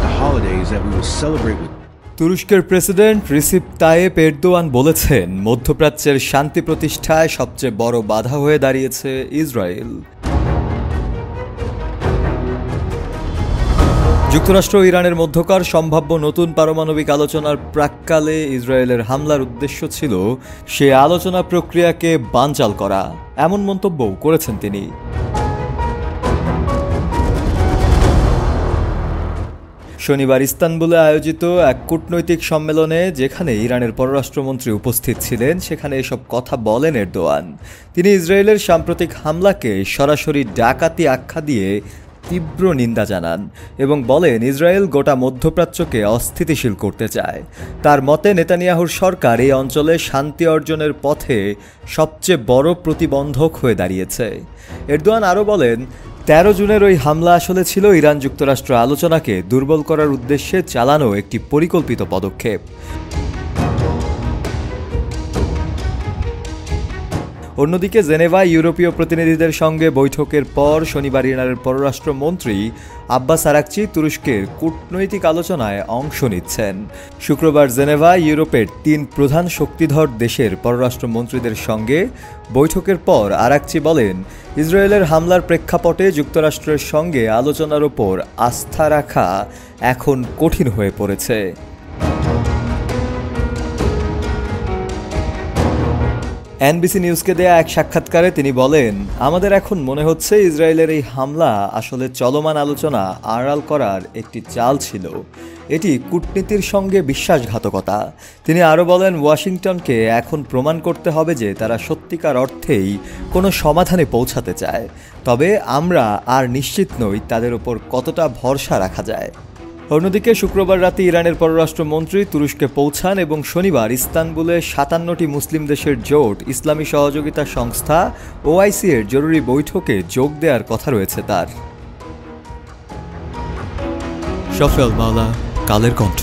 celebrate the holidays that we will celebrate with. তুরস্কের president receipt Tayyip Erdogan বলেছেন, মধ্যপ্রাচ্যের শান্তি প্রতিষ্ঠায় সবচেয়ে বড় বাধা হয়ে দাঁড়িয়েছে ইসরায়েল। যুক্তরাষ্ট্র ও ইরানের মধ্যকার সম্ভাব্য নতুন পারমাণবিক আলোচনার প্রাক্কালে ইসরায়েলের হামলার উদ্দেশ্য ছিল সে আলোচনা প্রক্রিয়াকে বানচাল করা, এমন মন্তব্যও করেছেন তিনি। শনিবার ইস্তানবুলে আয়োজিত এক কূটনৈতিক সম্মেলনে, যেখানে ইরানের পররাষ্ট্রমন্ত্রী উপস্থিত ছিলেন, সেখানে এসব কথা বলেন এরদোয়ান। তিনি ইসরায়েলের সাম্প্রতিক হামলাকে সরাসরি ডাকাতি আখ্যা দিয়ে তীব্র নিন্দা জানান এবং বলেন ইসরায়েল গোটা মধ্যপ্রাচ্যকে অস্থিতিশীল করতে চায়। তার মতে নেতানিয়াহুর সরকার এই অঞ্চলে শান্তি অর্জনের পথে সবচেয়ে বড় প্রতিবন্ধক হয়ে দাঁড়িয়েছে। এরদোয়ান আরও বলেন, 13 জুনের ওই হামলা আসলে ছিল ইরান যুক্তরাষ্ট্র আলোচনাকে দুর্বল করার উদ্দেশ্যে চালানো একটি পরিকল্পিত পদক্ষেপ। অন্যদিকে জেনেভায় ইউরোপীয় প্রতিনিধিদের সঙ্গে বৈঠকের পর শনিবার ইরানের পররাষ্ট্রমন্ত্রী আব্বাস আরাকচি তুরস্কের কূটনৈতিক আলোচনায় অংশ নিচ্ছেন। শুক্রবার জেনেভায় ইউরোপের 3 প্রধান শক্তিধর দেশের পররাষ্ট্রমন্ত্রীদের সঙ্গে বৈঠকের পর আরাকচি বলেন, ইসরায়েলের হামলার প্রেক্ষাপটে যুক্তরাষ্ট্রের সঙ্গে আলোচনার ওপর আস্থা রাখা এখন কঠিন হয়ে পড়েছে। এনবিসি নিউজকে দেয়া এক সাক্ষাৎকারে তিনি বলেন, আমাদের এখন মনে হচ্ছে ইসরায়েলের এই হামলা আসলে চলমান আলোচনা আড়াল করার একটি চাল ছিল। এটি কূটনীতির সঙ্গে বিশ্বাসঘাতকতা। তিনি আরও বলেন, ওয়াশিংটনকে এখন প্রমাণ করতে হবে যে তারা সত্যিকার অর্থেই কোনো সমাধানে পৌঁছাতে চায়। তবে আমরা আর নিশ্চিত নই তাদের ওপর কতটা ভরসা রাখা যায়। অন্যদিকে শুক্রবার রাতে ইরানের পররাষ্ট্রমন্ত্রী তুরস্কে পৌঁছান এবং শনিবার ইস্তানবুলে 57টি মুসলিম দেশের জোট ইসলামী সহযোগিতা সংস্থা ওআইসি এর জরুরি বৈঠকে যোগ দেওয়ার কথা রয়েছে তার। শফিউল মাওলা, কালের কণ্ঠ।